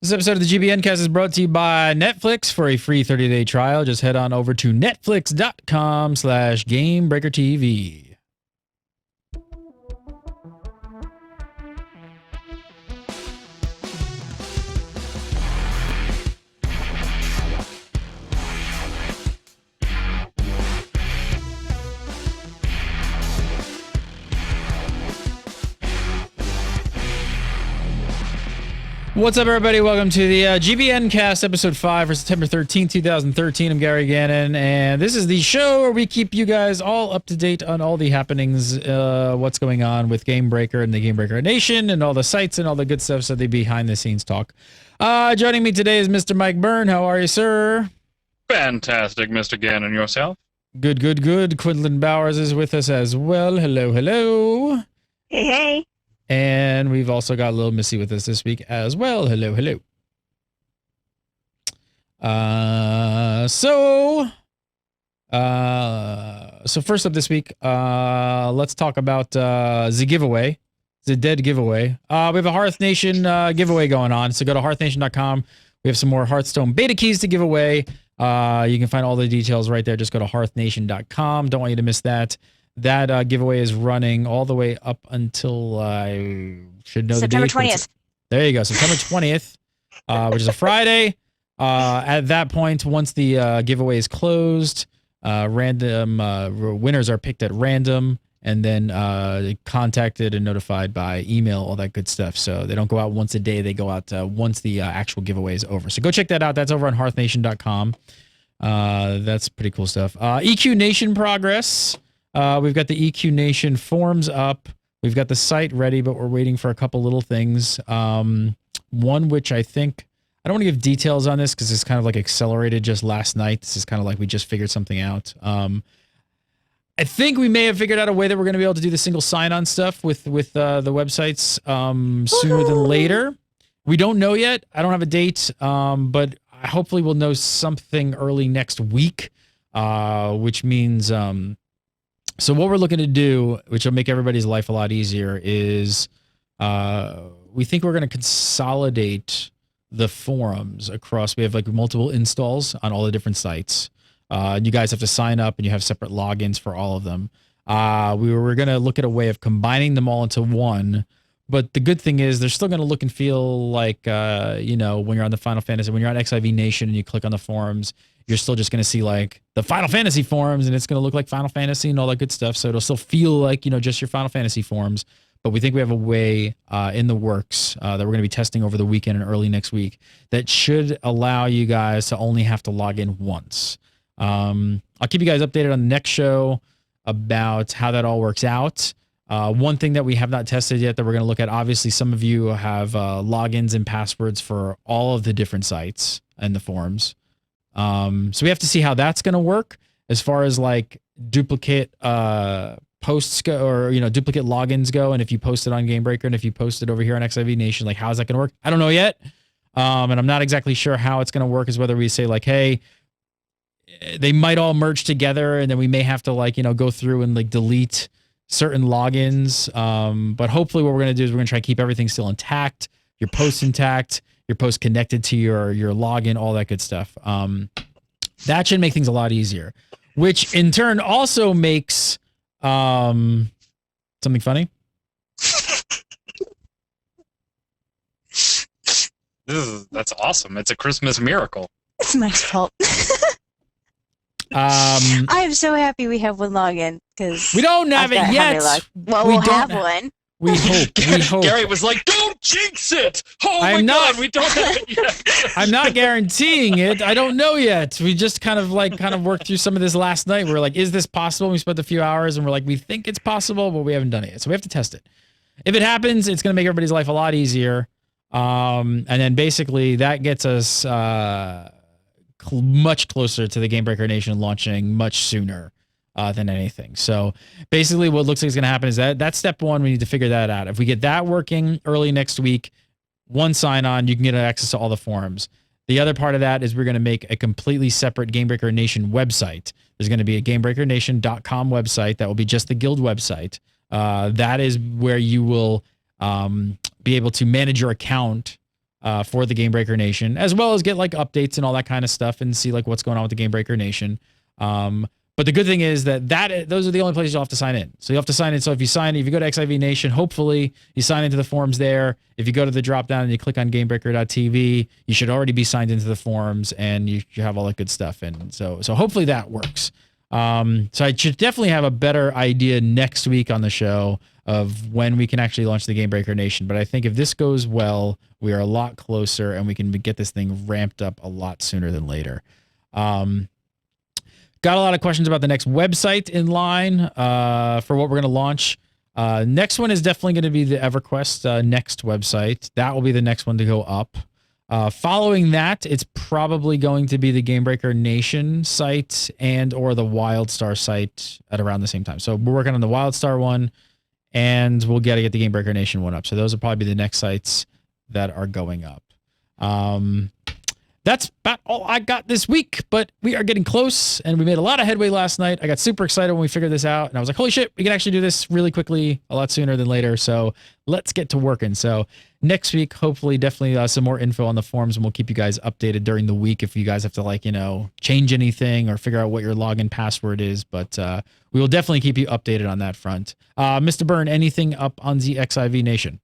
This episode of the GBNcast is brought to you by Netflix. For a free 30-day trial, just head on over to netflix.com/GameBreakerTV. What's up, everybody? Welcome to the GBNcast episode 5 for September 13th, 2013. I'm Gary Gannon, and this is the show where we keep you guys all up to date on all the happenings, what's going on with Gamebreaker and the Gamebreaker Nation and all the sites and all the good stuff, so the behind-the-scenes talk. Joining me today is Mr. Mike Byrne. How are you, sir? Fantastic, Mr. Gannon. Yourself? Good, good, good. Quinlan Bowers is with us as well. Hello, hello. Hey, hey. And we've also got Lil Missy with us this week as well. Hello, hello. So first up this week, let's talk about the giveaway, the dead giveaway. We have a Hearth Nation giveaway going on. So go to hearthnation.com. We have some more Hearthstone beta keys to give away. You can find all the details right there. Just go to hearthnation.com. Don't want you to miss that. That giveaway is running all the way up until I should know September the date. 20th. There you go, September 20th, which is a Friday. At that point, once the giveaway is closed, random winners are picked at random and then contacted and notified by email, all that good stuff. So they don't go out once a day. They go out once the actual giveaway is over. So go check that out. That's over on hearthnation.com. That's pretty cool stuff. EQ Nation progress. We've got the EQ Nation forums up. We've got the site ready, but we're waiting for a couple little things. One which I think, I don't want to give details on this because it's kind of like accelerated just last night. This is kind of like we just figured something out. I think we may have figured out a way that we're going to be able to do the single sign-on stuff with the websites sooner than later. We don't know yet. I don't have a date, but hopefully we'll know something early next week, which means... So what we're looking to do, which will make everybody's life a lot easier, is we think we're going to consolidate the forums across. We have like multiple installs on all the different sites. You guys have to sign up and you have separate logins for all of them. We're going to look at a way of combining them all into one. But the good thing is they're still going to look and feel like, when you're on the Final Fantasy, when you're on XIV Nation and you click on the forums, you're still just going to see like the Final Fantasy forums and it's going to look like Final Fantasy and all that good stuff. So it'll still feel like, just your Final Fantasy forums. But we think we have a way in the works that we're going to be testing over the weekend and early next week that should allow you guys to only have to log in once. I'll keep you guys updated on the next show about how that all works out. One thing that we have not tested yet that we're going to look at, obviously some of you have logins and passwords for all of the different sites and the forums. So we have to see how that's going to work as far as like duplicate posts go, or duplicate logins go, and if you post it on Gamebreaker and if you post it over here on XIV Nation, like how is that going to work? I don't know yet. And I'm not exactly sure how it's going to work, is whether we say like, hey, they might all merge together and then we may have to like, go through and like delete certain logins. But hopefully what we're going to do is we're going to try to keep everything still intact, your posts intact, your post connected to your login, all that good stuff. That should make things a lot easier, which in turn also makes something funny. That's awesome. It's a Christmas miracle. It's my fault. I am so happy we have one login because we don't have it yet. Well, we'll have one. We hope. We hope. Gary was like, "Don't jinx it!" Oh my God, we don't have it yet. I'm not guaranteeing it. I don't know yet. We just kind of worked through some of this last night. We were like, "Is this possible?" We spent a few hours and we're like, "We think it's possible, but we haven't done it yet." So we have to test it. If it happens, it's going to make everybody's life a lot easier. And then basically that gets us much closer to the Gamebreaker Nation launching much sooner than anything. So basically what looks like is going to happen is that's step one. We need to figure that out. If we get that working early next week, one sign on, you can get access to all the forums. The other part of that is we're going to make a completely separate Gamebreaker Nation website. There's going to be a GameBreakerNation.com website that will be just the guild website. That is where you will be able to manage your account for the Gamebreaker Nation, as well as get like updates and all that kind of stuff and see like what's going on with the Gamebreaker Nation. But the good thing is that those are the only places you'll have to sign in. So you have to sign in. So if you go to XIV Nation, hopefully you sign into the forums there. If you go to the drop down and you click on gamebreaker.tv, you should already be signed into the forums and you have all that good stuff. And so hopefully that works. So I should definitely have a better idea next week on the show of when we can actually launch the Gamebreaker Nation. But I think if this goes well, we are a lot closer and we can get this thing ramped up a lot sooner than later. Got a lot of questions about the next website in line for what we're going to launch. Next one is definitely going to be the EverQuest next website. That will be the next one to go up. Following that, it's probably going to be the Gamebreaker Nation site and or the WildStar site at around the same time. So we're working on the WildStar one, and we'll get the Gamebreaker Nation one up. So those will probably be the next sites that are going up. That's about all I got this week, but we are getting close, and we made a lot of headway last night. I got super excited when we figured this out, and I was like, holy shit, we can actually do this really quickly, a lot sooner than later, so let's get to working. So next week, hopefully, definitely some more info on the forums, and we'll keep you guys updated during the week if you guys have to, change anything or figure out what your login password is, but we will definitely keep you updated on that front. Mr. Byrne, anything up on the XIV Nation?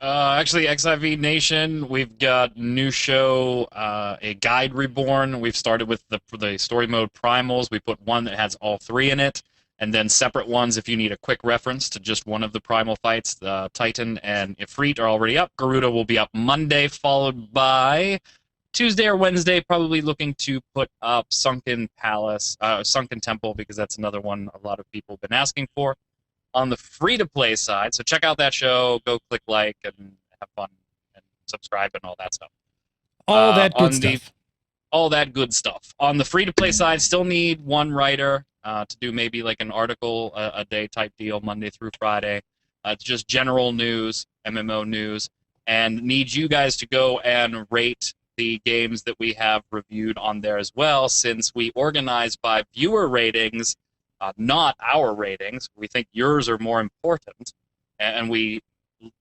Actually, XIV Nation, we've got new show, a guide reborn. We've started with the story mode primals. We put one that has all three in it, and then separate ones if you need a quick reference to just one of the primal fights. Titan and Ifrit are already up. Garuda will be up Monday, followed by Tuesday or Wednesday, probably looking to put up Sunken Temple, because that's another one a lot of people have been asking for. On the free-to-play side, so check out that show, go click like, and have fun, and subscribe, and all that stuff. All that good stuff. All that good stuff. On the free-to-play side, still need one writer to do maybe like an article a day type deal, Monday through Friday. It's just general news, MMO news, and need you guys to go and rate the games that we have reviewed on there as well, since we organize by viewer ratings, not our ratings. We think yours are more important, and we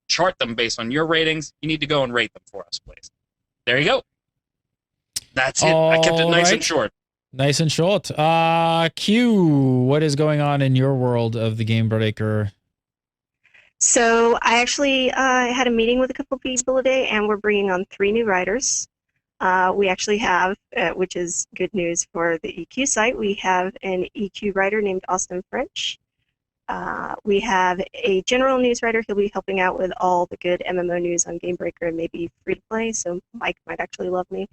chart them based on your ratings. You need to go and rate them for us, please. There you go. That's it. I kept it nice and short. Nice and short. Q, what is going on in your world of the Gamebreaker? So I actually had a meeting with a couple of people today, and we're bringing on 3 new writers. We actually have, which is good news for the EQ site, we have an EQ writer named Austin French. We have a general news writer. He'll be helping out with all the good MMO news on Gamebreaker and maybe free-to-play, so Mike might actually love me,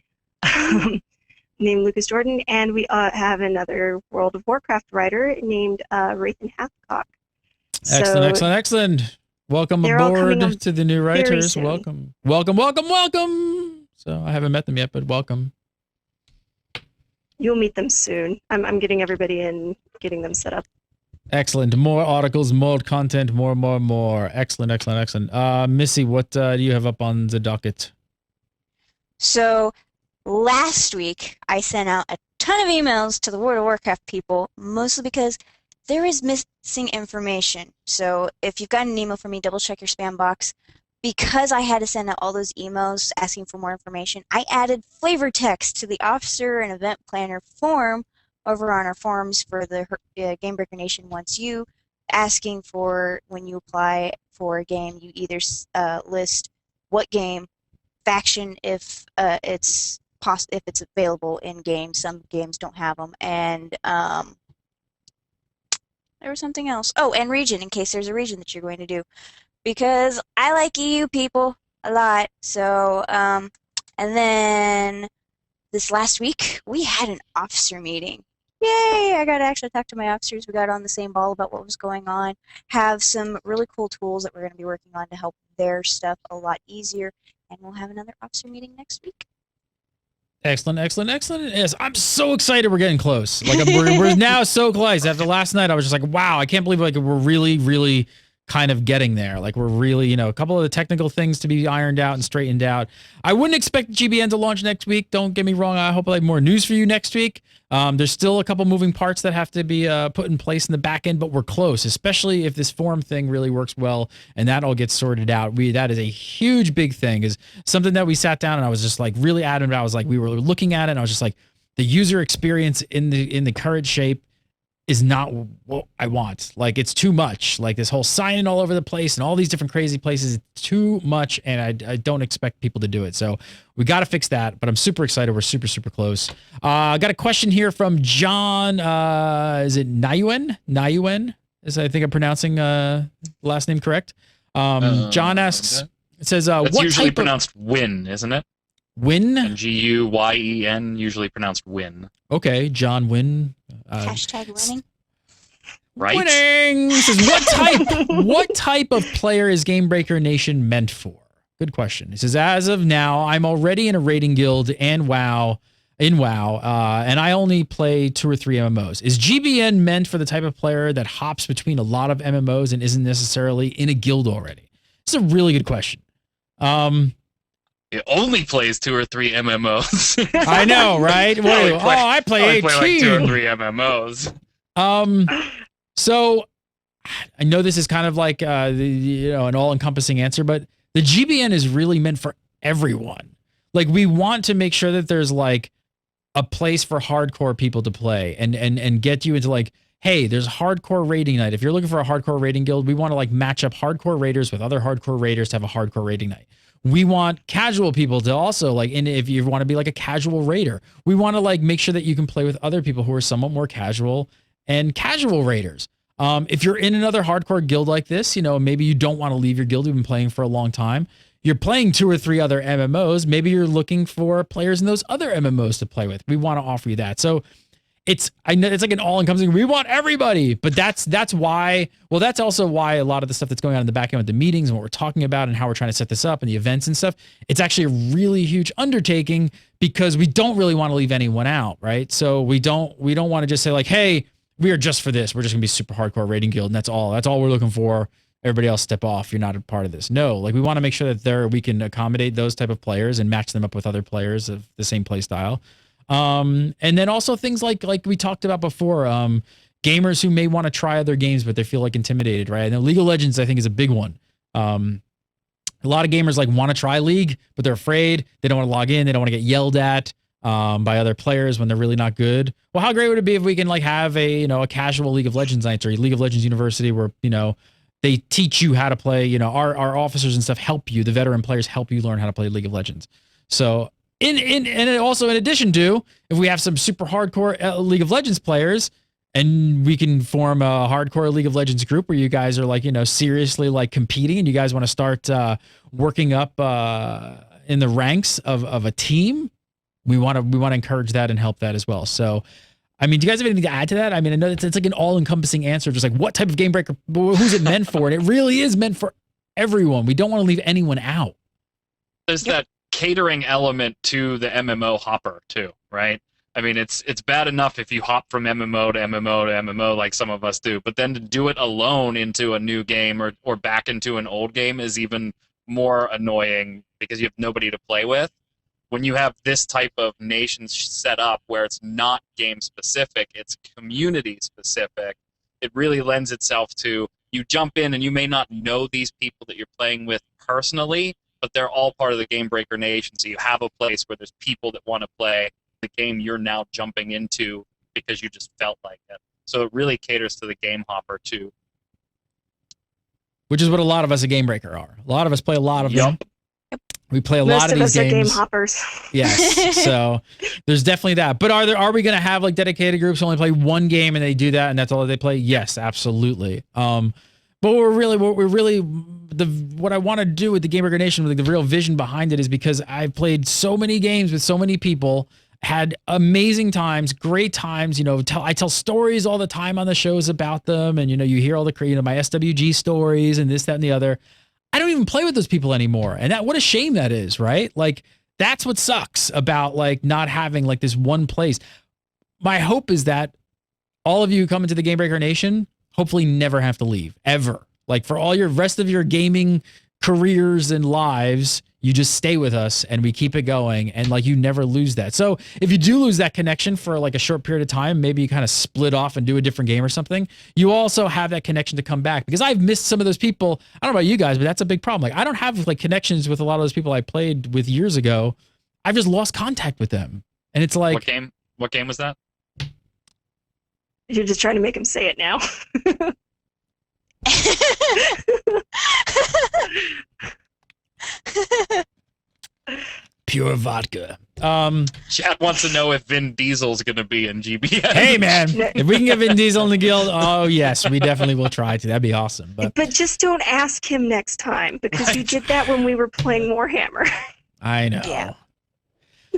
named Lucas Jordan. And we have another World of Warcraft writer named Rathan Hathcock. Excellent. Welcome aboard to the new writers. Welcome. So I haven't met them yet, but welcome. You'll meet them soon. I'm getting everybody in, getting them set up. Excellent. More articles, more content, more. Excellent. Missy, what do you have up on the docket? So last week, I sent out a ton of emails to the World of Warcraft people, mostly because there is missing information. So if you've got an email from me, double check your spam box. Because I had to send out all those emails asking for more information, I added flavor text to the officer and event planner form over on our forums for the Gamebreaker Nation wants you, asking for when you apply for a game, you either list what game, faction if it's available in game. Some games don't have them, and there was something else. Oh, and region, in case there's a region that you're going to do. Because I like EU people a lot. So, and then this last week, we had an officer meeting. Yay! I got to actually talk to my officers. We got on the same ball about what was going on. Have some really cool tools that we're going to be working on to help their stuff a lot easier. And we'll have another officer meeting next week. Excellent. Yes, I'm so excited we're getting close. Like we're now so close. After last night, I was just like, wow, I can't believe we're really kind of getting there. Like we're really, a couple of the technical things to be ironed out and straightened out. I wouldn't expect GBN to launch next week. Don't get me wrong. I hope I have more news for you next week. There's still a couple moving parts that have to be put in place in the back end, but we're close, especially if this forum thing really works well and that all gets sorted out. That is a huge, big thing, is something that we sat down and I was just like really adamant about. I was like, we were looking at it and I was just like, the user experience in the current shape is not what I want. Like, it's too much. Like, this whole sign-in all over the place and all these different crazy places, it's too much, and I don't expect people to do it. So we got to fix that, but I'm super excited. We're super, super close. I got a question here from John. Is it Nayuen? Nayuen? I think I'm pronouncing the last name correct. John asks, it says, that's what usually type pronounced win, isn't it? Win? G-U-Y-E-N, usually pronounced win. Okay, John Win. Hashtag winning. Right? Winning. This is what type of player is Gamebreaker Nation meant for? Good question. It says, as of now, I'm already in a raiding guild and WoW, and I only play 2 or 3 MMOs. Is GBN meant for the type of player that hops between a lot of MMOs and isn't necessarily in a guild already? It's a really good question. It only plays 2 or 3 MMOs. I know, right? I play 18. Play like 2 or 3 MMOs. So I know this is kind of like an all-encompassing answer, but the GBN is really meant for everyone. Like, we want to make sure that there's like a place for hardcore people to play and get you into like, hey, there's hardcore raiding night. If you're looking for a hardcore raiding guild, we want to like match up hardcore raiders with other hardcore raiders to have a hardcore raiding night. We want casual people to also like, and if you want to be like a casual raider, we want to like make sure that you can play with other people who are somewhat more casual and casual raiders. If you're in another hardcore guild like this, maybe you don't want to leave your guild. You've been playing for a long time. You're playing 2 or 3 other MMOs. Maybe you're looking for players in those other MMOs to play with. We want to offer you that. So I know it's like an all-encompassing, we want everybody, but that's why, well, that's also why a lot of the stuff that's going on in the back end with the meetings and what we're talking about and how we're trying to set this up and the events and stuff, it's actually a really huge undertaking because we don't really want to leave anyone out, right? So we don't want to just say like, hey, we are just for this. We're just gonna be super hardcore raiding guild and that's all we're looking for. Everybody else step off. You're not a part of this. No, like we want to make sure that we can accommodate those type of players and match them up with other players of the same play style. And then also things like we talked about before, gamers who may want to try other games, but they feel like intimidated, right? And League of Legends, I think, is a big one. A lot of gamers like want to try League, but they're afraid. They don't want to log in. They don't want to get yelled at by other players when they're really not good. Well, how great would it be if we can like have a casual League of Legends night or a League of Legends University where they teach you how to play. Our officers and stuff help you. The veteran players help you learn how to play League of Legends. So. And also in addition to, if we have some super hardcore League of Legends players and we can form a hardcore League of Legends group where you guys are like, seriously like competing and you guys want to start working up in the ranks of a team, we want to encourage that and help that as well. So, I mean, do you guys have anything to add to that? I mean, I know it's like an all-encompassing answer, just like what type of game breaker, who's it meant for? And it really is meant for everyone. We don't want to leave anyone out. There's that catering element to the MMO hopper too, right? I mean, it's bad enough if you hop from MMO to MMO to MMO like some of us do, but then to do it alone into a new game or back into an old game is even more annoying because you have nobody to play with. When you have this type of nation set up where it's not game specific, it's community specific, it really lends itself to you jump in and you may not know these people that you're playing with personally, but they're all part of the Gamebreaker Nation, so you have a place where there's people that want to play the game you're now jumping into because you just felt like it. So it really caters to the game hopper, too. Which is what a lot of us at Gamebreaker are. A lot of us play a lot of them. We play a lot of these games. Most of us are game hoppers. Yes, so there's definitely that. But are we going to have like dedicated groups who only play one game and they do that and that's all they play? Yes, absolutely. But what I want to do with the Gamebreaker Nation, like the real vision behind it, is because I've played so many games with so many people, had amazing times, great times. I tell stories all the time on the shows about them, and you hear all the my SWG stories and this, that, and the other. I don't even play with those people anymore, and what a shame that is, right? Like that's what sucks about like not having like this one place. My hope is that all of you who come into the Gamebreaker Nation hopefully never have to leave ever. Like for all your rest of your gaming careers and lives, you just stay with us and we keep it going, and like you never lose that. So if you do lose that connection for like a short period of time, maybe you kind of split off and do a different game or something, you also have that connection to come back, because I've missed some of those people. I don't know about you guys, but that's a big problem. Like I don't have like connections with a lot of those people I played with years ago. I've just lost contact with them. And it's like, what game was that? You're just trying to make him say it now. pure vodka. Chat wants to know if Vin Diesel's going to be in GBN. Hey man, if we can get Vin Diesel in the guild, oh yes, we definitely will try to. That'd be awesome. But just don't ask him next time, because you did that when we were playing Warhammer. I know. Yeah.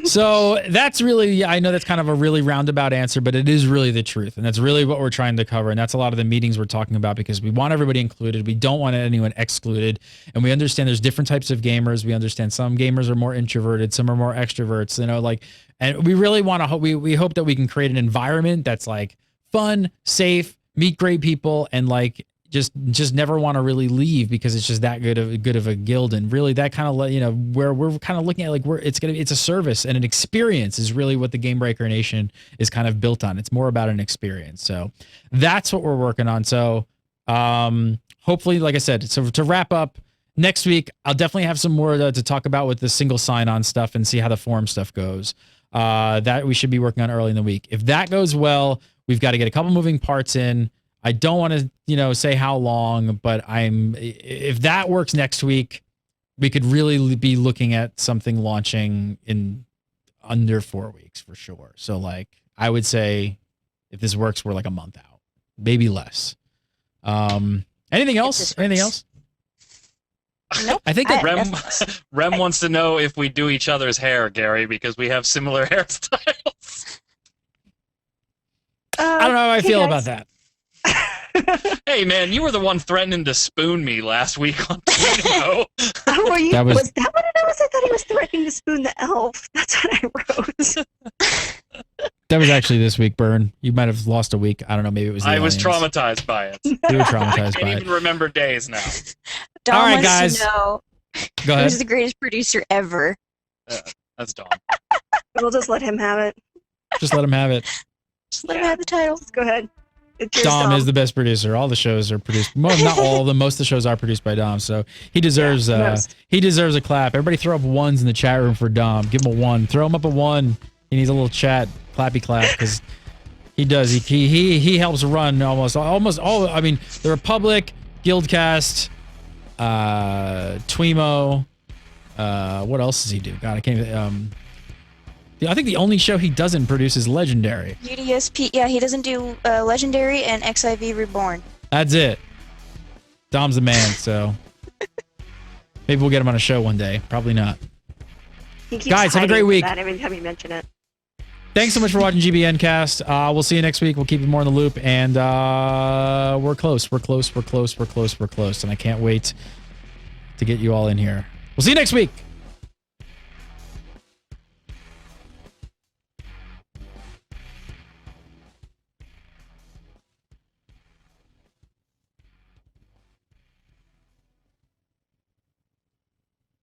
So that's really, I know that's kind of a really roundabout answer, but it is really the truth. And that's really what we're trying to cover. And that's a lot of the meetings we're talking about, because we want everybody included. We don't want anyone excluded. And we understand there's different types of gamers. We understand some gamers are more introverted, some are more extroverts, you know, like, and we really want to, we hope that we can create an environment that's like fun, safe, meet great people, and like, just never want to really leave, because it's just that good of a guild. And really that kind of, you know, where we're kind of looking at like it's a service and an experience is really what the Gamebreaker Nation is kind of built on. It's more about an experience. So that's what we're working on. So hopefully, like I said, so to wrap up, next week I'll definitely have some more to talk about with the single sign-on stuff and see how the forum stuff goes. That we should be working on early in the week. If that goes well, we've got to get a couple moving parts in. I don't want to, you know, say how long, but if that works next week, we could really be looking at something launching in under 4 weeks for sure. So like, I would say if this works, we're like a month out, maybe less. Anything else? Anything else? Nope. I think that Rem wants to know if we do each other's hair, Gary, because we have similar hairstyles. I don't know how I feel about that. Hey man, you were the one threatening to spoon me last week on Twitter. Oh, were you? That was that what it was? I thought he was threatening to spoon the elf. That's what I wrote. That was actually this week, Burn. You might have lost a week. I don't know. Maybe it was. I was traumatized by it. You were traumatized I by can't it. even remember days now. Dom All right, wants guys. to know Go ahead. who's the greatest producer ever. That's Dom. We'll just let him have it. Just let him have it. Just let him have the title. Just go ahead. It's yours, Dom is the best producer. All the shows are produced. Well, not all of them. Most of the shows are produced by Dom. So he deserves he deserves a clap. Everybody throw up ones in the chat room for Dom. Give him a 1. Throw him up a 1. He needs a little chat clappy clap, because he does. He helps run almost all. I mean, the Republic, Guildcast, Twemo. What else does he do? God, I can't even. I think the only show he doesn't produce is Legendary. UDSP, yeah, he doesn't do Legendary and XIV Reborn. That's it. Dom's the man, so maybe we'll get him on a show one day. Probably not. He keeps Guys, have a great hiding week. that every time you mention it. Thanks so much for watching GBNcast. We'll see you next week. We'll keep you more in the loop, and we're close. We're close. And I can't wait to get you all in here. We'll see you next week.